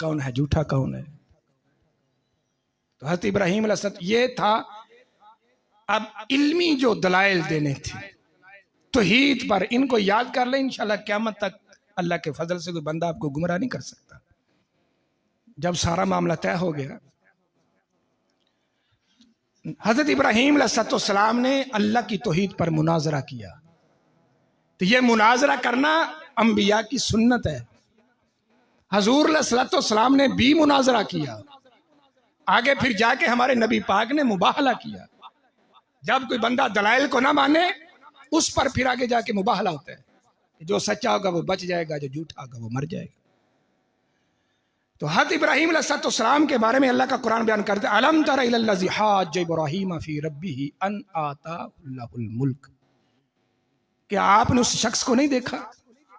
कौन है झूठा कौन है। तो हज़रत इब्राहीम अलैहिस्सलाम ये था। अब इल्मी जो दलाइल देने थे तौहीद पर, इनको याद कर ले, इंशाल्लाह क़यामत तक अल्लाह के फजल से कोई बंदा आपको गुमराह नहीं कर सकता। जब सारा मामला तय हो गया, हजरत इब्राहीम अलैहिस्सलाम ने अल्लाह की तौहीद पर मुनाजरा किया। तो ये मुनाजरा करना अंबिया की सुन्नत है। हजूर अलैहिस्सलाम ने भी मुनाजरा किया, आगे फिर जाके हमारे नबी पाक ने मुबाहला किया। जब कोई बंदा दलाइल को ना माने, उस पर फिर आगे जाके मुबाहला होता है। जो सच्चा होगा वो बच जाएगा, जो झूठा होगा वो मर जाएगा। तो हज़रत इब्राहीम अलैहिस्सलाम के बारे में अल्लाह का कुरान बयान करते हैं, अलम तरा इलल्लज़ी हाज्ज इब्राहीम फी रब्बिही अन आताहुल्लाहुल मुल्क। क्या आपने उस शख्स को नहीं देखा?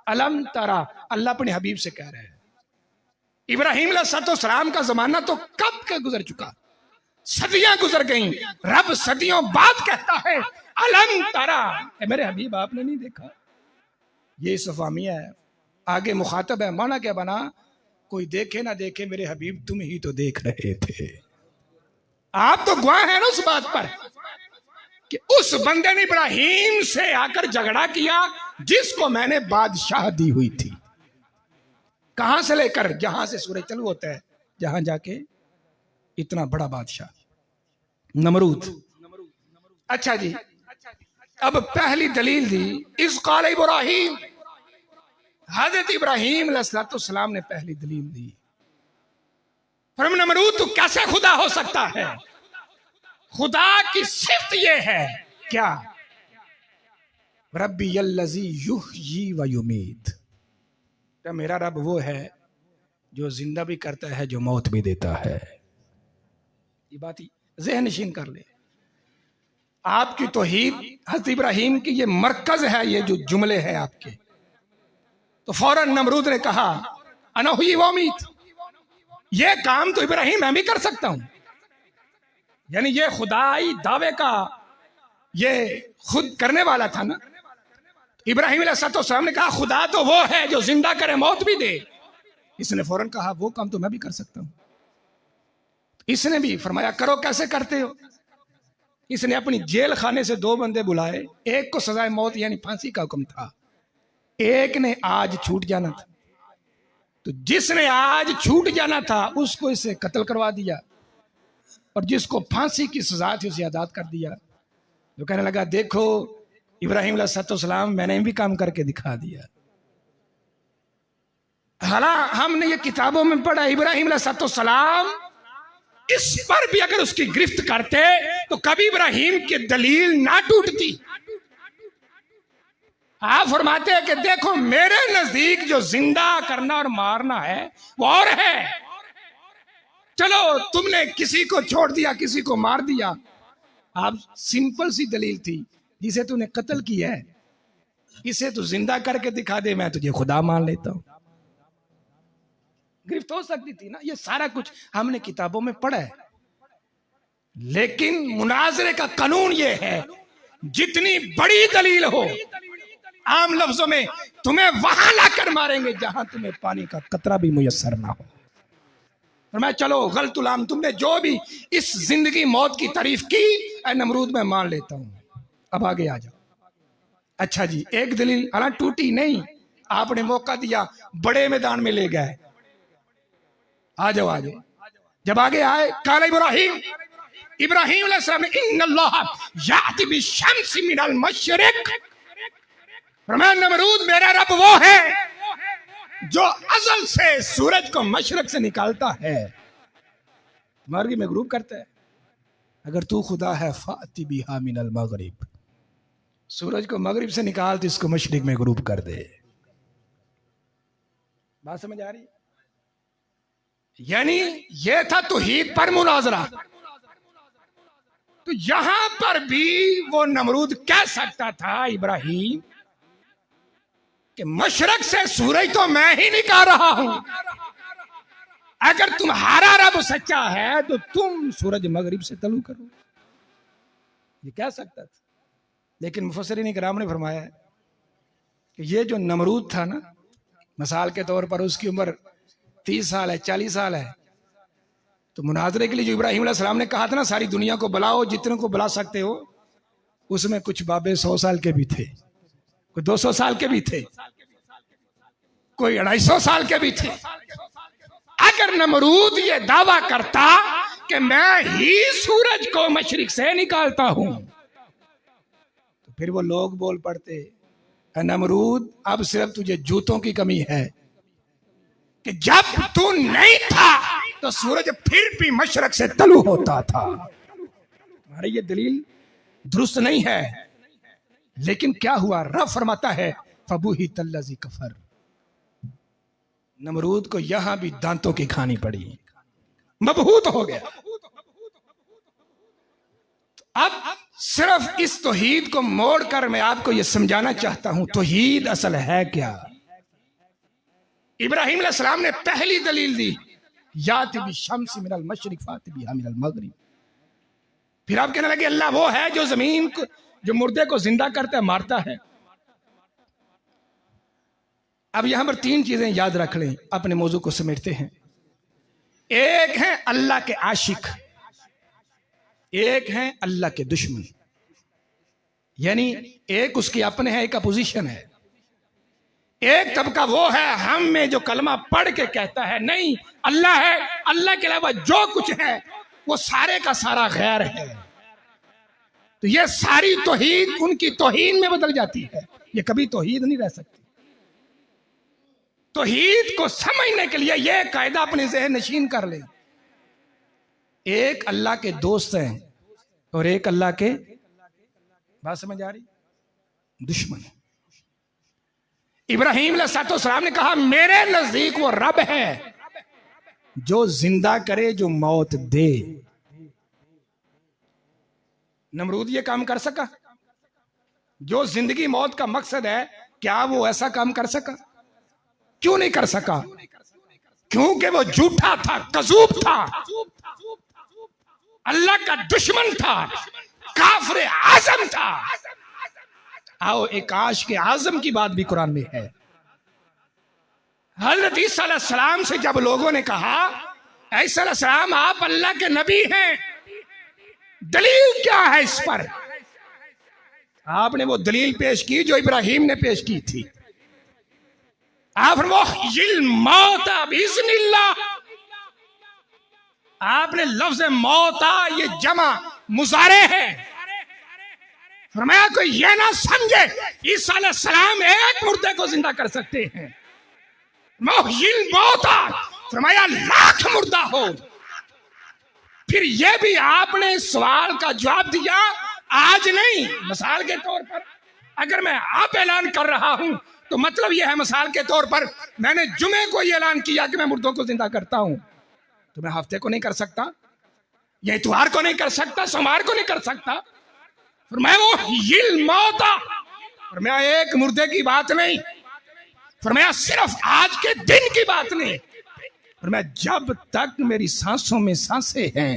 अलम तरा, अल्लाह अपने हबीब से कह रहे हैं। इब्राहीम अलैहिस्सलाम का जमाना तो कब का गुजर चुका, सदियां गुजर गई। रब सदियों बाद कहता है अलम तरा, मेरे हबीब आपने नहीं देखा। ये सफामिया है, आगे मुखातब है। माना क्या बना, कोई देखे ना देखे मेरे हबीब तुम ही तो देख रहे थे। आप तो गवाह हैं ना उस बात पर कि उस बंदे ने इब्राहीम से आकर झगड़ा किया जिसको मैंने बादशाह दी हुई थी। कहां से लेकर, जहां से सूरज तलू होता है, जहां जाके इतना बड़ा बादशाह नमरूद। अच्छा जी, अब पहली दलील दी इस काल इब्राहीम, हजरत इब्राहीम अलैहिस्सलाम ने पहली दलील दी। फरम नमरूद तू कैसे खुदा हो सकता है? खुदा की सिफ्त यह है क्या, रब्बी यल्लज़ी युहयी व युमीत, तो मेरा रब वो है जो जिंदा भी करता है, जो मौत भी देता है। ये बात ज़हन नशीन कर ले। आपकी तौहीद हज़रत इब्राहीम की ये मरकज है, ये जो जुमले हैं आपके। तो फौरन नमरूद ने कहा अना हुई व उमीत, ये काम तो इब्राहीम मैं भी कर सकता हूं। यानी ये खुदाई दावे का ये खुद करने वाला था ना। इब्राहीम अलैहिस्सलाम ने कहा खुदा तो वो है जो जिंदा करे मौत भी दे। इसने फौरन कहा वो काम तो मैं भी कर सकता हूं। इसने भी फरमाया करो, कैसे करते हो? इसने अपनी जेल खाने से दो बंदे बुलाए, एक को सजाए मौत यानी फांसी का हुक्म था, एक ने आज छूट जाना था। तो जिसने आज छूट जाना था उसको इसे कत्ल करवा दिया, और जिसको फांसी की सजा थी उसे आजाद कर दिया। जो कहने लगा देखो इब्राहीम अलैहिस्सलाम मैंने भी काम करके दिखा दिया। हालांकि हमने ये किताबों में पढ़ा, इब्राहीम अलैहिस्सलाम इस पर भी अगर उसकी गिरफ्त करते तो कभी इब्राहीम की दलील ना टूटती। आप फरमाते हैं कि देखो मेरे नजदीक जो जिंदा करना और मारना है वो और है। चलो तुमने किसी को छोड़ दिया, किसी को मार दिया। आप सिंपल सी दलील थी, जिसे तूने कत्ल किया है इसे तू जिंदा करके दिखा दे, मैं तुझे खुदा मान लेता हूं। गिरफ्त हो सकती थी ना। ये सारा कुछ हमने किताबों में पढ़ा है, लेकिन मुनाजरे का कानून ये है जितनी बड़ी दलील हो, आम लफ्जों में तुम्हें वहां लाकर मारेंगे जहां तुम्हें पानी का कतरा भी मुयस्सर ना हो। और मैं चलो गलतुलाम, तुमने जो भी इस जिंदगी मौत की तारीफ की ऐ नमरूद मैं मान लेता हूं। अब आगे आ जाओ। अच्छा जी, एक दलील हालांकि टूटी नहीं, आपने मौका दिया, बड़े मैदान में ले गए। आ जाओ आगे। जब आगे आए काला इब्राहीम अलैहिस्सलाम ने इन्नल्लाह याति बिशम्सि मिनल मशरिक, फरमाया नमरूद मेरा रब वो है जो अज़ल से सूरज को मशरक से निकालता है, मगरिब में गुरूब करता है। अगर तू खुदा है फाति बिहा मिनल मगरिब, सूरज को मगरिब से निकाल तो इसको मशरिक में गुरूब कर दे। बात समझ आ रही? यानी यह था तौहीद पर मुनाजरा। तो यहां पर भी वो नमरूद कह सकता था इब्राहीम कि मशरक से सूरज तो मैं ही निकाल रहा हूं, अगर तुम्हारा रब सच्चा है तो तुम सूरज मगरिब से तलू करो। ये कह सकता था, लेकिन मुफस्सिरीन किराम ने फरमाया कि ये जो नमरूद था ना, मिसाल के तौर पर उसकी उम्र 30 साल है, 40 साल है। तो मुनाजरे के लिए जो इब्राहिम अलैहिस्सलाम ने कहा था ना, सारी दुनिया को बुलाओ, जितने को बुला सकते हो, उसमें कुछ बाबे 100 साल के भी थे, कोई 200 साल के भी थे, कोई 250 साल के भी थे। अगर नमरूद ये दावा करता कि मैं ही सूरज को मशरिक से निकालता हूं, तो फिर वो लोग बोल पड़ते, नमरूद अब सिर्फ तुझे जूतों की कमी है कि जब तू नहीं था तो सूरज फिर भी मशरक से तलु होता था। तुम्हारी ये दलील दुरुस्त नहीं है। लेकिन क्या हुआ, रब फरमाता है फबूही तल्लज़ी कफर, नमरूद को यहां भी दांतों की खानी पड़ी, मबहूत हो गया। अब सिर्फ इस तौहीद को मोड़कर मैं आपको यह समझाना चाहता हूं, तौहीद असल है क्या। इब्राहिम अलैहिस्सलाम ने पहली दलील दी, याति बिशम्सी मिनल मशरिक फाति बिहा मिनल मगरिब। फिर आप कहने लगे अल्लाह वो है जो जमीन को, जो मुर्दे को जिंदा करता है, मारता है। अब यहां पर 3 चीजें याद रख लें, अपने मौजू को समेटते हैं। एक है अल्लाह के आशिक, एक है अल्लाह के दुश्मन। यानी एक उसके अपने है, एक अपोजिशन है। एक तबका वो है हम में जो कलमा पढ़ के कहता है नहीं अल्लाह है, अल्लाह के अलावा जो कुछ है वो सारे का सारा गैर है। तो ये सारी तौहीद उनकी तौहीन में बदल जाती है, ये कभी तौहीद नहीं रह सकती। तौहीद को समझने के लिए यह कायदा अपने ज़हन नशीन कर ले, एक अल्लाह के दोस्त हैं और एक अल्लाह के, बात समझ आ रही, दुश्मन। इब्राहिम अलैहिस्सलाम ने कहा मेरे नजदीक वो रब है जो जिंदा करे, जो मौत दे। नमरूद ये काम कर सका? जो जिंदगी मौत का मकसद है, क्या वो ऐसा काम कर सका? क्यों नहीं कर सका? क्योंकि वो झूठा था, कज़ूब था, अल्लाह का दुश्मन था, काफिर आज़म था। आओ एक आश के आज़म की बात भी कुरान में है। हज़रत ईसा अलैहिस्सलाम से जब लोगों ने कहा ईसा अलैहिस्सलाम आप अल्लाह के नबी हैं, दलील क्या है इस पर, आपने वो दलील पेश की जो इब्राहिम ने पेश की थी। आपने लफ्ज मौता ये जमा मुजारे है, फरमाया कोई ये ना समझे ईसा अलैहिस्सलाम एक मुर्दे को जिंदा कर सकते हैं। मौता फरमाया लाख मुर्दा हो। फिर ये भी आपने सवाल का जवाब दिया, आज नहीं, मिसाल के तौर पर अगर मैं आप ऐलान कर रहा हूं तो मतलब यह है मिसाल के तौर पर मैंने जुमे को यह ऐलान किया कि मैं मुर्दों को जिंदा करता हूं, तो मैं हफ्ते को नहीं कर सकता, या इतवार को नहीं कर सकता, सोमवार को नहीं कर सकता। फिर मैं वो हिल मौता, फिर मैं एक मुर्दे की बात नहीं, फिर मैं सिर्फ आज के दिन की बात नहीं, फिर मैं जब तक मेरी सांसों में सांसें हैं,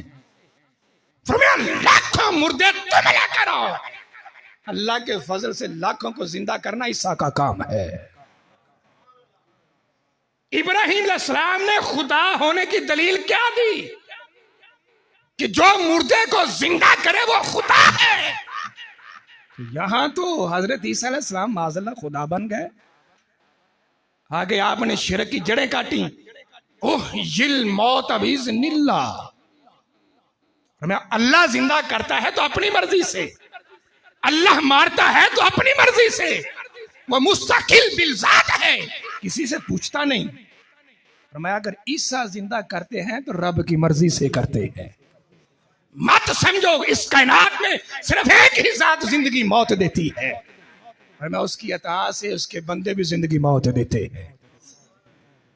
फिर मैं लाखों मुर्दे तुम लेकर आओ। अल्लाह के फजल से लाखों को जिंदा करना ईसा का काम है। इब्राहिम अलैहिस्सलाम ने खुदा होने की दलील क्या दी कि जो मुर्दे को जिंदा करे वो खुदा है। यहां तो हजरत ईसा अलैहिस्सलाम माज़अल्लाह खुदा बन गए। आगे आपने शिरक की जड़ें काटी। ओह यिल मौत अबिज़निल्लाह, अल्लाह जिंदा करता है तो अपनी मर्जी से, अल्लाह मारता है तो अपनी मर्जी से, वो मुस्तकिल बिलजात है, किसी से पूछता नहीं। फरमाया अगर ईसा जिंदा करते हैं तो रब की मर्जी से करते हैं। मत समझो इस कायनात में सिर्फ एक ही जात जिंदगी मौत देती है, फरमाया उसकी अता से उसके बंदे भी जिंदगी मौत देते हैं।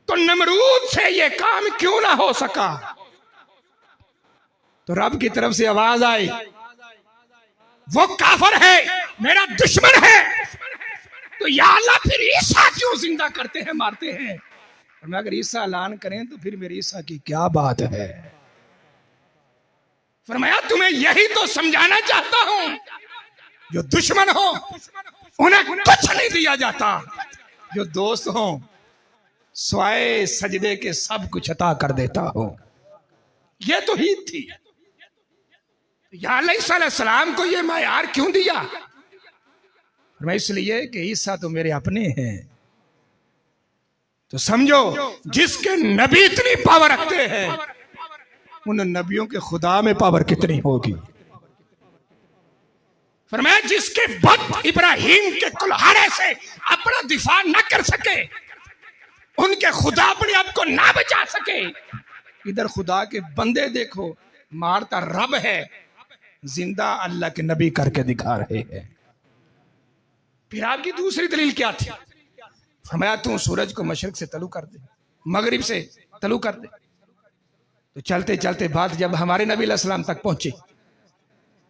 तो नमरूद से ये काम क्यों ना हो सका? तो रब की तरफ से आवाज आई, वो काफिर है, मेरा दुश्मन है, तो या अल्लाह फिर ईसा क्यों जिंदा करते हैं, मारते हैं? और मैं अगर ईसा ऐलान करें तो फिर मेरी ईसा की क्या बात है? फरमाया तुम्हें यही तो समझाना चाहता हूं, जो दुश्मन हो उन्हें कुछ नहीं दिया जाता, जो दोस्त हो स्वाए सजदे के सब कुछ अता कर देता हूं। ये तो ईद थी। या अलैहिस्सलाम को ये मायार क्यों दिया? मैं इसलिए कि ईसा तो मेरे अपने हैं। तो समझो जिसके नबी इतनी पावर रखते हैं, उन नबियों के खुदा में पावर कितनी होगी। फरमाया जिसके बुत इब्राहिम के कुल्हाड़े से अपना दिफा न कर सके, उनके खुदा अपने आप को ना बचा सके। इधर खुदा के बंदे देखो, मारता रब है, जिंदा अल्लाह के नबी करके दिखा रहे हैं। फिर आपकी दूसरी दलील क्या थी? फरमाया तू सूरज को मशरिक से तलू कर दे, मगरिब से तलू कर दे। तो चलते चलते बात जब हमारे नबी अलैहि सलाम तक पहुंची,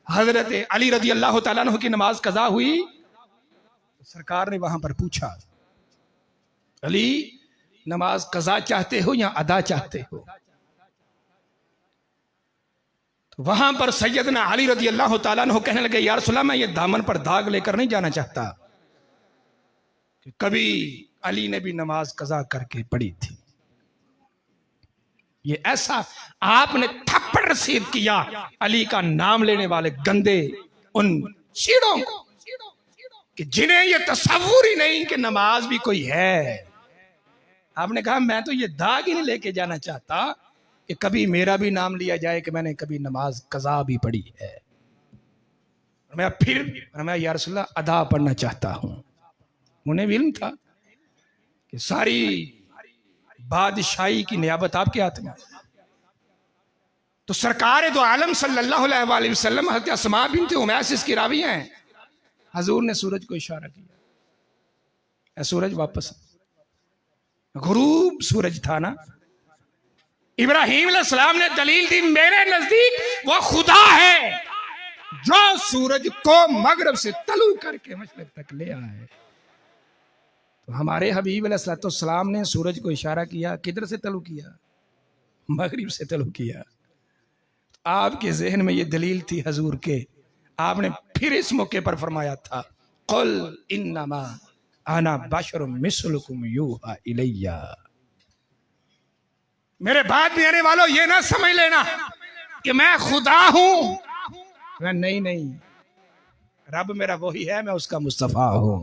हजरत अली रजी अल्लाह तआला अन्हु की नमाज कज़ा हुई, तो सरकार ने वहां पर पूछा, अली नमाज कज़ा चाहते हो या अदा चाहते हो? तो वहां पर सैयदना अली रजी अल्लाह तआला अन्हु कहने लगे, या रसूलल्लाह मैं ये दामन पर दाग लेकर नहीं जाना चाहता। कि कभी अली ने भी नमाज कज़ा करके पढ़ी थी। ये ऐसा आपने थप्पड़ रसीद किया अली का नाम लेने वाले गंदे उन चीड़ों को, कि जिन्हें ये तसव्वुर ही नहीं कि नमाज भी कोई है। आपने कहा मैं तो ये दाग ही नहीं लेके जाना चाहता कि कभी मेरा भी नाम लिया जाए कि मैंने कभी नमाज कज़ा भी पढ़ी है। मैं या रसूलल्लाह अदा पढ़ना चाहता हूं। उन्हें भी इल्म था कि सारी बादशाही की नियाबत आपके हाथ में। तो सरकार दो आलम सल्लल्लाहु अलैहि वसल्लम हज़रत अस्मा बिन्त उमैस इसकी रावी हैं। हजूर ने सूरज को इशारा किया, सूरज वापस। गुरूब सूरज था ना। इब्राहिम अलैहिस्सलाम ने दलील दी, मेरे नजदीक वो खुदा है जो सूरज को मगरिब से तलू करके मशरिक तक ले आए। तो हमारे हबीब अलैहिस्सलाम ने सूरज को इशारा किया, किधर से तलू किया? मगरिब से तलू किया। तो आपके जहन में ये दलील थी हजूर के। आपने फिर इस मौके पर फरमाया था, कुल इन्नमा आना बशरुम मिस्लुकुम यूहा इलैया। मेरे बाद में आने वालों ये ना समझ लेना कि मैं खुदा हूं। मैं नहीं, रब मेरा वही है, मैं उसका मुस्तफा हूं।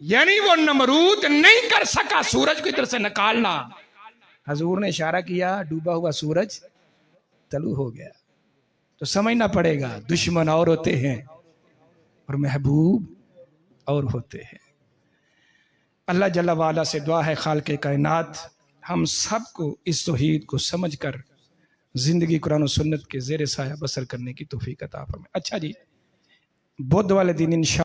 यानी वो नमरूद नहीं कर सका सूरज को इधर से निकालना। हजूर ने इशारा किया, डूबा हुआ सूरज तलू हो गया। तो समझना पड़ेगा, दुश्मन और होते हैं और महबूब और होते हैं। अल्लाह जल्ला वाला से दुआ है, खालिक़े कायनात हम सबको इस तौहीद को समझकर जिंदगी कुरान और सुन्नत के ज़ेर साया बसर करने की तौफीक अता फरमाए। अच्छा जी, बुध वाले दिन इंशाअल्लाह